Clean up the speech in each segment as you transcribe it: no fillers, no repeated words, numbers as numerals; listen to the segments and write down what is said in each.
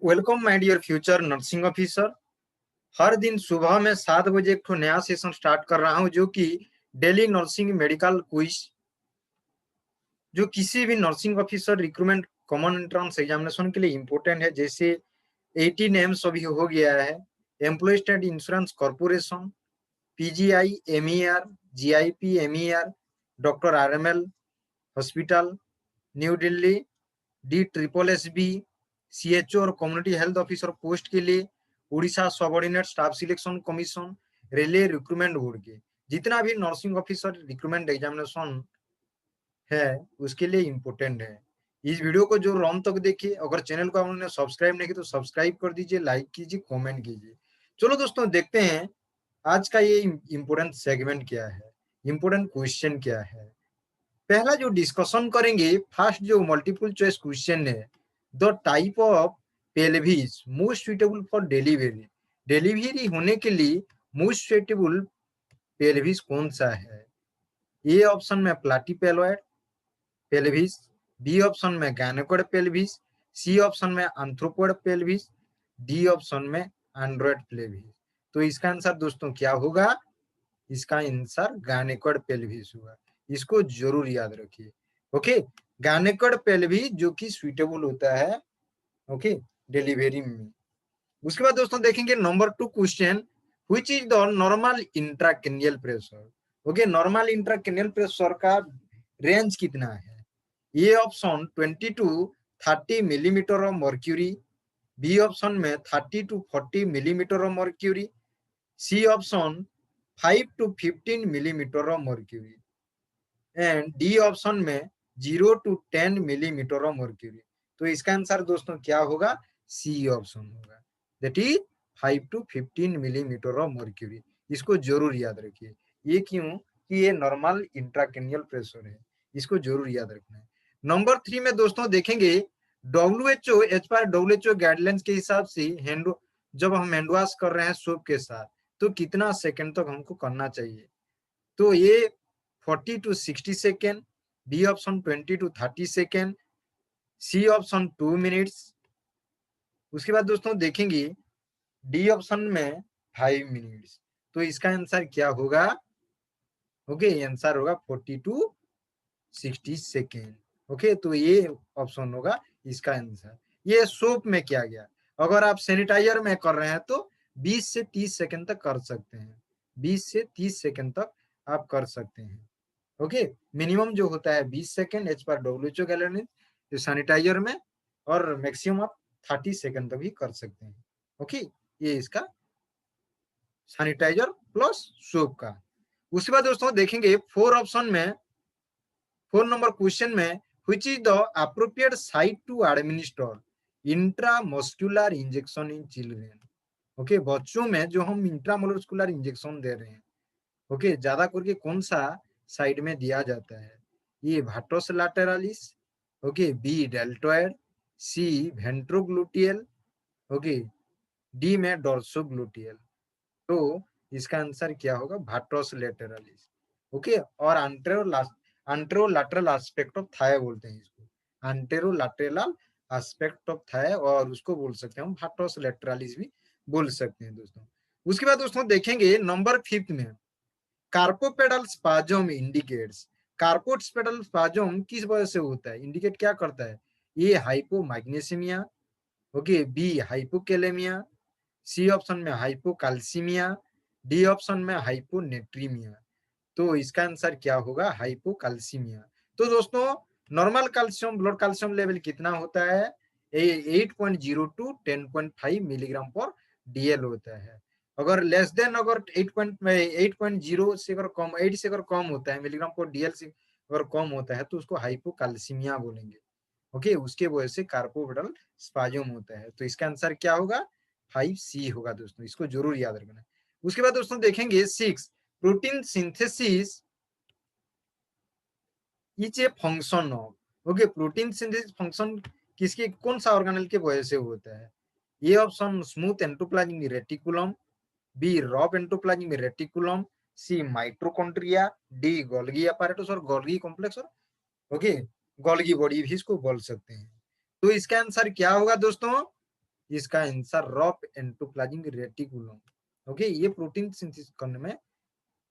Welcome my dear future nursing officer. हर दिन सुबह में 7 बजे एक नया सेशन स्टार्ट कर रहा हूं जो कि डेली नर्सिंग मेडिकल क्विज, जो किसी भी nursing officer recruitment common entrance examination के लिए इम्पोर्टेंट है। जैसे 18 एम्स अभी हो गया है, employ state insurance corporation, PGI MER, GIP MER, doctor RML hospital new Delhi, D triple S B, CHO और कम्युनिटी हेल्थ ऑफिसर पोस्ट के लिए Orissa subordinate staff selection commission, railway recruitment board के जितना भी नर्सिंग ऑफिसर रिक्रूटमेंट एग्जामिनेशन है उसके लिए important है। इस वीडियो को जो रॉम तक देखिए, अगर चैनल को आपने सब्सक्राइब नहीं किया तो सब्सक्राइब कर दीजिए, लाइक कीजिए, कमेंट कीजिए। चलो दोस्तों देखते हैं आज का ये इम्पोर्टेंट सेगमेंट क्या है, इम्पोर्टेंट क्वेश्चन क्या है। पहला जो डिस्कशन करेंगे, फर्स्ट जो मल्टीपल चॉइस क्वेश्चन है, the type of pelvis most suitable for delivery, delivery होने के लिए मोस्ट सुइटेबल पेल्विस कौन सा है। ए ऑप्शन में प्लाटीपेलॉइड पेल्विस, बी ऑप्शन में गायनेकोइड पेल्विस, सी ऑप्शन में एंथ्रोपोइड पेल्विस, डी ऑप्शन में एंड्रॉइड पेल्विस। तो इसका आंसर दोस्तों क्या होगा? इसका आंसर गायनेकोइड पेल्विस होगा। इसको जरूर याद रखिए। ओके, गायनेकोइड पेल्विस जो कि सुइटेबल होता है ओके डिलीवरी में। उसके बाद दोस्तों देखेंगे number 2 question, which is the normal intracranial pressure. Okay, normal intracranial pressure का रेंज कितना है? A option 20 to 30 millimetre of mercury, B option में 30 to 40 millimetre of mercury, C option 5 to 15 millimetre of mercury, and D option में 0 to 10 millimetre of mercury. तो इसका answer दोस्तों क्या होगा? सी ऑप्शन होगा, that is 5 to 15 millimetre of mercury. इसको जरूर याद रखिए। ये क्यों? कि ये नॉर्मल इंट्राक्रैनियल प्रेशर है, इसको जरूर याद रखना है। नंबर 3 में दोस्तों देखेंगे WHO एज पर WHO गाइडलाइंस के हिसाब से हैंड जब हम हैंड वॉश कर रहे हैं सोप के साथ तो कितना सेकंड तक हमको करना चाहिए? तो ये 40 to 60 second, B option 20 to 30 second, C option 2 minutes. उसके बाद दोस्तों देखेंगे डी ऑप्शन में 5 मिनट्स। तो इसका आंसर क्या होगा? ओके, आंसर होगा 40 टू 60 सेकेंड। ओके, तो ये ऑप्शन होगा इसका आंसर। ये सोप में किया गया। अगर आप सैनिटाइजर में कर रहे हैं तो 20 से 30 सेकेंड तक कर सकते हैं, 20 से 30 सेकेंड तक आप कर सकते हैं। ओके, मिनिमम जो होता है 20 सेकेंड एज पर WHO गाइडलाइन जो सैनिटाइजर में, और मैक्सिमम आप 30 सेकेंड तक भी कर सकते हैं। ओके, ये इसका सैनिटाइजर प्लस सोप का। उसके बाद दोस्तों देखेंगे 4 नंबर क्वेश्चन में, which is the appropriate site to administer intramuscular injection in children. Okay, बच्चों में जो हम इंट्रामस्कुलर इंजेक्शन दे रहे हैं, ओके, ज्यादा करके कौन सा साइड में दिया जाता है? ये भाट्रस लैटेरालिस, ओके, बी डेल्टॉइड, सी वेंट्रोग्लूटियल, ओके, डी में डोर्सोग्लूटियल। तो इसका आंसर क्या होगा? भाट्रस लैटेरालिस। ओके, और एंटेरोलैटरल एस्पेक्ट ऑफ थाई बोलते हैं इसको, एंटेरोलैटरल एस्पेक्ट ऑफ थाई, और उसको बोल सकते हैं हम भाट्रस लैटेरालिस भी बोल सकते हैं दोस्तों। उसके बाद दोस्तों देखेंगे नंबर 5 में, carpopedal spasm indicates, carpopedal spasm किस वजह से होता है, इंडिकेट क्या करता है? A hypomagnesemia, okay, B hypokalemia, C option में हाइपोकैल्सीमिया, डी ऑप्शन में हाइपोनेट्रीमिया। तो इसका आंसर क्या होगा? हाइपोकैल्सीमिया। तो दोस्तों normal calcium blood calcium level कितना होता है? 8.0 टू 10.5 मिलीग्राम पर DL होता है। अगर लेस देन, अगर 8.0 से अगर कम, 8 से अगर कम होता है मिलीग्राम पर DL से अगर कम होता है तो उसको हाइपोकैल्सीमिया बोलेंगे। ओके, उसके वजह से कार्पोपेडल स्पाज्म होता है। तो इसका आंसर क्या होगा? 5C होगा दोस्तों, इसको जरूर याद रखना। उसके बाद दोस्तों देखेंगे 6, protein synthesis is a function of. Okay, protein synthesis function किसके, कौन सा ऑर्गेनेल के वजह से होता है? ये option smooth endoplasmic reticulum, B rough endoplasmic reticulum, C mitochondria, D Golgi apparatus और गोल्गी कॉम्प्लेक्स, और ओके गोल्गी बॉडी भी इसको बोल सकते हैं। तो इसका आंसर क्या होगा दोस्तों? इसका answer rough endoplasmic reticulum. Okay, ये प्रोटीन सिंथेसिस करने में,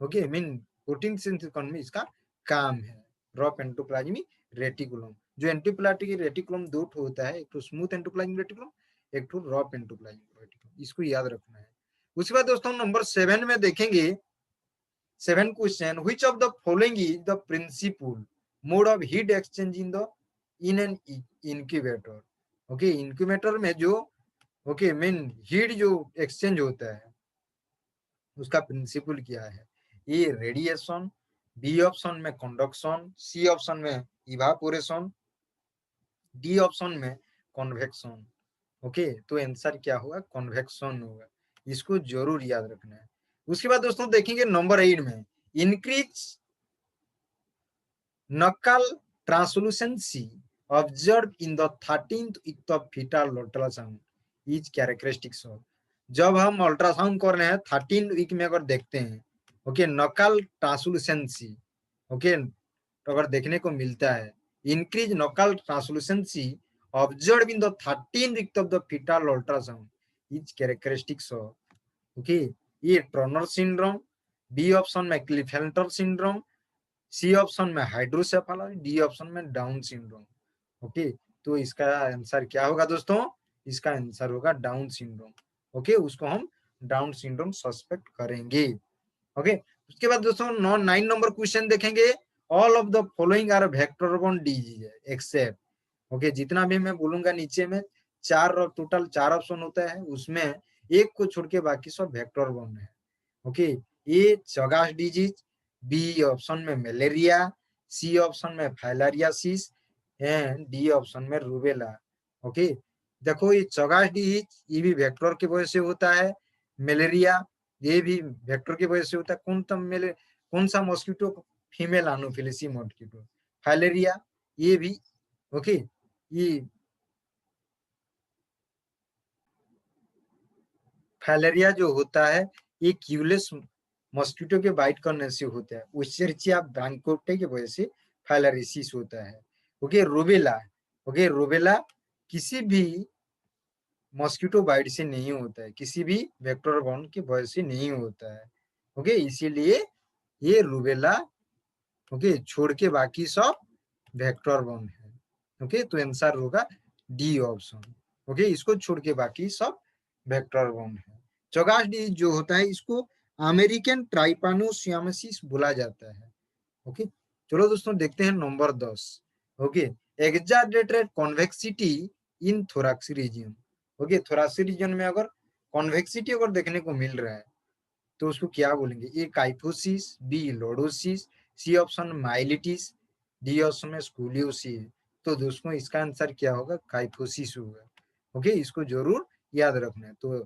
ओके मीन प्रोटीन सिंथेसिस करने में इसका काम है। रफ एंडोप्लाज्मिक रेटिकुलम, जो एंडोप्लाज्मिक रेटिकुलम दो ठो होता है, एक तो स्मूथ एंडोप्लाज्मिक रेटिकुलम, एक तो रफ एंडोप्लाज्मिक रेटिकुलम, इसको याद रखना है। उसके बाद दोस्तों नंबर 7 में देखेंगे, 7 question, which of the following is the principal mode of heat exchange in an incubator. Okay, incubator में जो ओके मीन हीट जो एक्सचेंज होता है उसका प्रिंसिपल क्या है? ए रेडिएशन, बी ऑप्शन में कंडक्शन, सी ऑप्शन में इवापोरेशन, डी ऑप्शन में कन्वेक्शन। ओके, तो आंसर क्या होगा? कन्वेक्शन होगा। इसको जरूर याद रखना है। उसके बाद दोस्तों देखेंगे नंबर 8 में, इंक्रीज नकल translucency observe in the 13th week of fetal ultrasound is characteristics of. जब हम अल्ट्रासाउंड कर रहे हैं 13 वीक में अगर देखते हैं, ओके, नकल ट्रांसलूसेंसी, ओके, तो अगर देखने को मिलता है इंक्रीज नकल translucency observe in the 13th week of the fetal ultrasound is characteristics of. Okay, ये ट्रॉनर सिंड्रोम, बी ऑप्शन में क्लिफेल्टर सिंड्रोम, सी ऑप्शन में हाइड्रोसेफेलस, डी ऑप्शन में डाउन सिंड्रोम। ओके, तो इसका आंसर क्या होगा दोस्तों? इसका आंसर होगा डाउन सिंड्रोम। ओके, उसको हम डाउन सिंड्रोम सस्पेक्ट करेंगे। ओके, उसके बाद दोस्तों 9 नंबर क्वेश्चन देखेंगे, all of the following are vector borne disease except. Okay, जितना भी मैं बोलूंगा नीचे में टोटल 4 ऑप्शन होता है, उसमें एक को छोड़ के बाकी सब वेक्टर बॉर्न है। ओके, ए चगास डिजीज, बी ऑप्शन में मलेरिया, सी ऑप्शन में फाइलेरियासिस एंड डी ऑप्शन में रूबेला। ओके, देखो ये चगास डिजीज ये भी वेक्टर की वजह से होता है, मलेरिया ये भी वेक्टर की वजह से होता है। कौन सा mosquito? Female Anopheles mosquito. Filaria ये भी, ओके, ये फाइलेरिया जो होता है ये क्यूलेस मॉस्किटो के बाइट करने से होता है, उस्चेरिचिया ब्रांकोटे की वजह से फाइलेरियासिस होता है। ओके, रूबेला, ओके, रूबेला किसी भी मॉस्किटो बाइट से नहीं होता है, किसी भी वेक्टर बॉर्न की वजह से नहीं होता है। ओके, इसीलिए ये रूबेला, ओके, छोड़ के बाकी सब वेक्टर बॉर्न है। ओके, तो आंसर होगा डी ऑप्शन। ओके, इसको छोड़ के बाकी सब वेक्टर बॉर्न है। चौगास डी जो होता है इसको अमेरिकन ट्राइपानोसियामेसिस बोला जाता है। ओके, चलो दोस्तों देखते हैं number 10। Okay, exaggerated convexity in thorax region. Okay, thorax region में अगर कॉन्वेक्सिटी अगर देखने को मिल रहा है तो उसको क्या बोलेंगे? A kyphosis, B lordosis, C option myelitis, D option में स्कूलियोसिस। तो दोस्तों इसका आंसर क्या होगा? काइफोसिस होगा। ओके, इसको जरूर याद रखना है। तो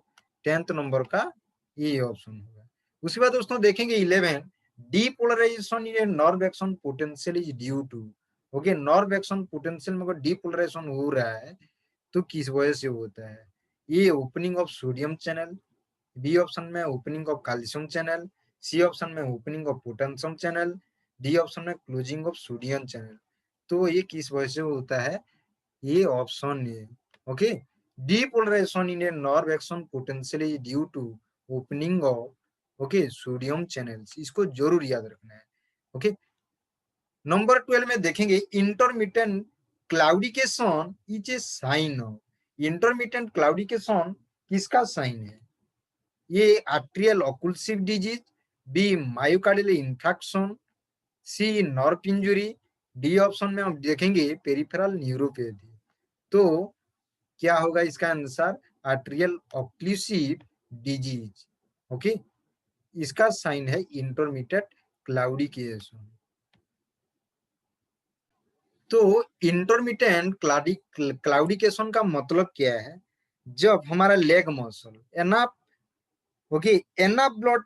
10th नंबर का ये ऑप्शन होगा। उसके बाद दोस्तों देखेंगे 11, depolarisation in nerve action potential is due to. Okay, nerve action potential में अगर डीपोलराइजेशन हो रहा है तो किस वजह से होता है? ये opening of sodium channel, B option में opening of calcium channel, C option में opening of potassium channel, D option में क्लोजिंग ऑफ सोडियम चैनल। तो ये किस वजह से होता है? ये ऑप्शन है। Okay, depolarisation in a nerve action potential is due to opening of okay sodium channels. इसको जरूर याद रखना है। ओके, नंबर 12 में देखेंगे intermittent claudication is a sign of. Intermittent claudication किसका साइन है? ये arterial occlusive disease, B myocardial infarction, C nerve injury, D option में हम देखेंगे पेरिफेरल न्यूरोपैथी। तो क्या होगा इसका answer? Arterial occlusive disease. Okay, इसका साइन है इंटरमिटेंट क्लाउडिकेशन। तो इंटरमिटेंट क्लाउडिकेशन का मतलब क्या है? जब हमारा leg muscle enough, okay, enough blood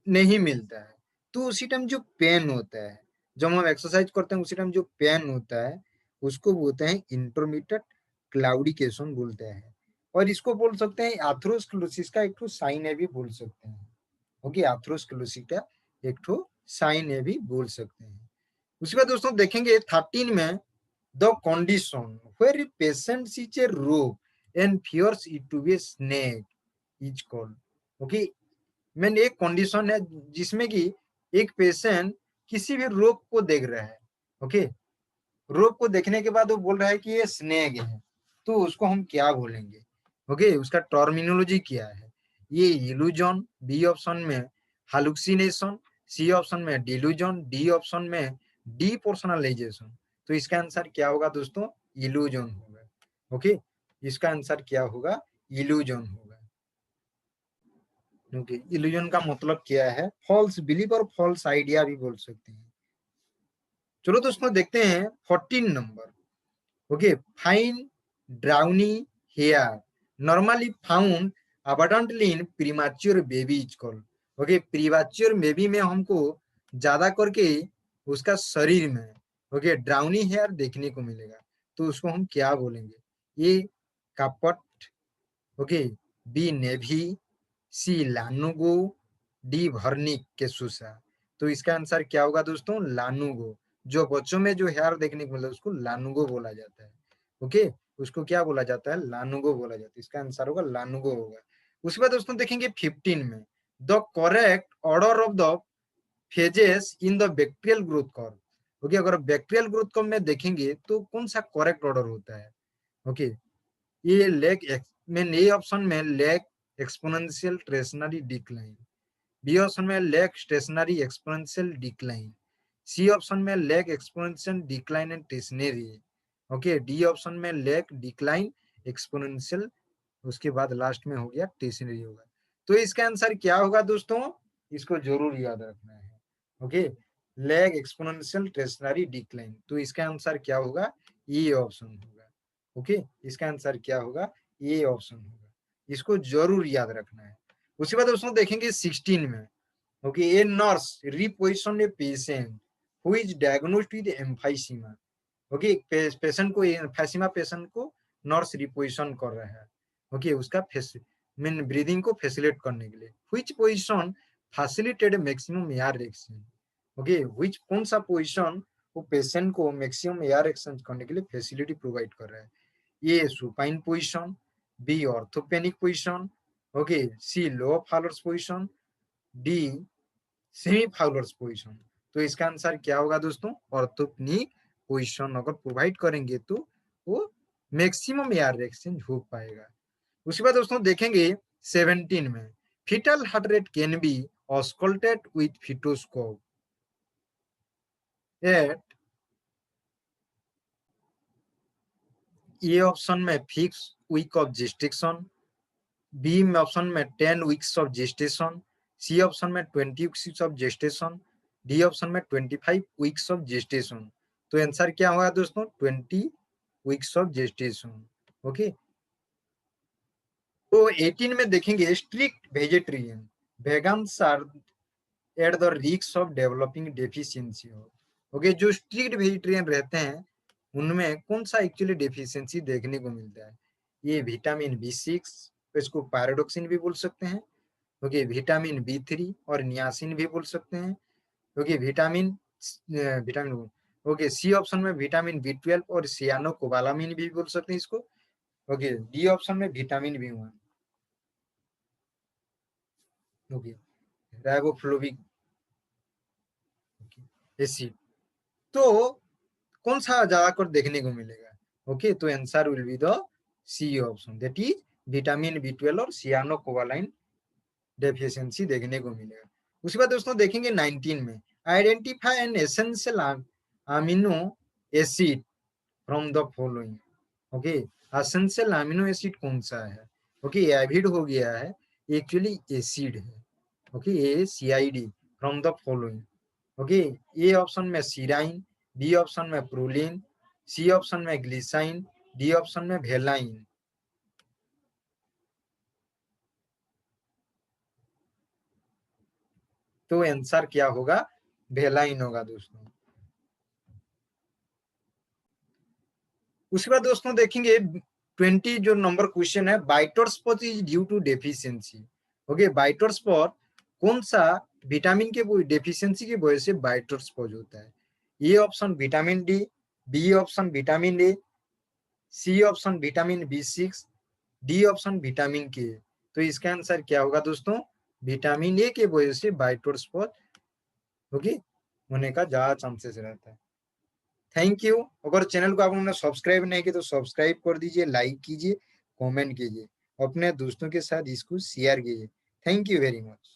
नहीं मिलता है तो उसी टाइम जो पेन होता है, जब हम एक्सरसाइज करते हैं उसी टाइम जो पेन होता है उसको बोलते हैं इंटरमिटेंट क्लाउडिकेशन बोलते हैं। और इसको बोल सकते हैं आर्थरोस्क्लेरोसिस का एक ठो साइन है भी बोल सकते हैं। ओके, आर्थरोस्क्लेरोसिस का एक ठो साइन है भी बोल सकते हैं। उसके बाद दोस्तों देखेंगे 13 में the condition where patient is a रोग and fears it to be a snake is called. Okay, मैंने एक कंडीशन है जिसमें कि एक पेशेंट किसी भी रोग को देख रहा है, ओके, रोग को देखने के बाद वो बोल रहा है कि ये स्नेक है, तो उसको हम क्या बोलेंगे? ओके, उसका टर्मिनोलॉजी क्या है? ये इल्यूजन, बी ऑप्शन में हालुसिनेशन, सी ऑप्शन में डिल्यूजन, डी ऑप्शन में डीपर्सनलाइजेशन। तो इसका आंसर क्या होगा दोस्तों? इल्यूजन होगा। ओके, इसका आंसर क्या होगा? इल्यूजन होगा। ओके, इल्यूजन का मतलब क्या है? फॉल्स बिलीव और फॉल्स आइडिया भी बोल सकते हैं। चलो दोस्तों देखते हैं 14 नंबर। Okay, fine downy hair normally found abundantly in premature baby is called. Okay, premature baby में हमको ज्यादा करके उसका शरीर में, ओके, ड्राउनी हेयर देखने को मिलेगा, तो उसको हम क्या बोलेंगे? ए कापट, ओके, बी नेभी, सी लानुगो, डी भर्निक के सुसा। तो इसका आंसर क्या होगा दोस्तों? लानुगो। जो बच्चों में जो हेयर देखने को मिलता है उसको लानुगो बोला जाता है। ओके, उसको क्या बोला जाता है? लानुगो बोला जाता है। इसका आंसर होगा लानुगो होगा। उसके बाद दोस्तों देखेंगे 15 में, the correct order of the phases in the bacterial growth curve. Okay, अगर बैक्टीरियल ग्रोथ कर्व में देखेंगे तो कौन सा करेक्ट ऑर्डर होता है? ओके, ये में ए ऑप्शन में lag exponential stationary decline, B option में lag stationary exponential decline, C option में lag exponential decline and stationary, okay, D option में लेग डिक्लाइन एक्सपोनेंशियल, उसके बाद लास्ट में हो गया स्टेशनरी होगा। तो इसका आंसर क्या होगा दोस्तों? इसको जरूर याद रखना है। Okay, lag exponential stationary decline, तो इसका आंसर क्या होगा? ये ऑप्शन होगा। ओके, इसका आंसर क्या होगा? ये ऑप्शन होगा। इसको जरूर याद रखना है। उसके बाद दोस्तों देखेंगे 16 में, okay, a nurse reposition a patient who is diagnosed with emphysema. Okay, patient को, एम्फाइसीमा पेशेंट को नर्स रिपोजिशन कर रहा है, ओके, उसका मीन ब्रीदिंग को फैसिलिटेट करने के लिए। Which position facilitate maximum air exchange. Okay, which कौन सा पोजीशन वो पेशेंट को मैक्सिमम एयर एक्सचेंज करने के लिए फैसिलिटी प्रोवाइड कर रहा है? A supine position, B orthopneic position, okay, C low Fowler's position, D semi Fowler's position. तो इसका आंसर क्या होगा दोस्तों? ऑर्थोपेनिक पोजीशन अगर प्रोवाइड करेंगे तो वो मैक्सिमम एयर एक्सचेंज हो पाएगा। उसके बाद दोस्तों देखेंगे 17 में, fetal heart rate can be auscultated with fetoscope at A option में six week of gestation, B में ऑप्शन में 10 weeks of gestation, C option में 20 weeks of gestation, D option में 25 वीक्स ऑफ जेस्टेशन। तो आंसर क्या होगा दोस्तों? 20 weeks of gestation. Okay, तो 18 में देखेंगे strict vegetarian vegans are at the risk of developing deficiency. Okay, जो स्ट्रिक्ट वेजिटेरियन रहते हैं उनमें कौन सा एक्चुअली डेफिशिएंसी देखने को मिलता है? ये विटामिन B6, इसको पैराडॉक्सिन भी बोल सकते हैं, ओके, विटामिन B3 और नियासिन भी बोल सकते हैं, okay, vitamin okay, C option में विटामिन B12 और सियानो कोबालामिन भी बोल सकते हैं इसको, ओके, डी ऑप्शन में vitamin B1, okay, riboflavic acid. तो कौन सा ज्यादातर देखने को मिलेगा? ओके, तो answer will be the C option, that is vitamin B12 और सियानो कोबालाइन डेफिशिएंसी देखने को मिलेगा। उसके बाद दोस्तों देखेंगे 19 में, identify an essential amino acid from the following. Okay, essential amino acid कौन सा है? ओके, एविड हो गया है, एक्चुअली एसिड है। Okay, ACID from the following. Okay, A option में सीराइन, बी ऑप्शन में प्रोलिन, सी ऑप्शन में ग्लिसाइन, डी ऑप्शन में वेलाइन। तो आंसर क्या होगा? वेलाइन होगा दोस्तों। उसके बाद दोस्तों देखेंगे 20 जो नंबर क्वेश्चन है, Bitot spot is due to deficiency. Okay, Bitot spot कौन सा विटामिन के डेफिशिएंसी की वजह से बाइटर स्पॉट होता है? A option vitamin D, B option vitamin A, C option vitamin B6, D option vitamin K. तो इसका आंसर क्या होगा दोस्तों? विटामिन ए के वजह से व्हाइट स्पॉट होने का ज्यादा चांसेस रहता है। Thank you. अगर चैनल को आपने सब्सक्राइब नहीं किया तो सब्सक्राइब कर दीजिए, लाइक कीजिए, कमेंट कीजिए, अपने दोस्तों के साथ इसको शेयर कीजिए। Thank you very much.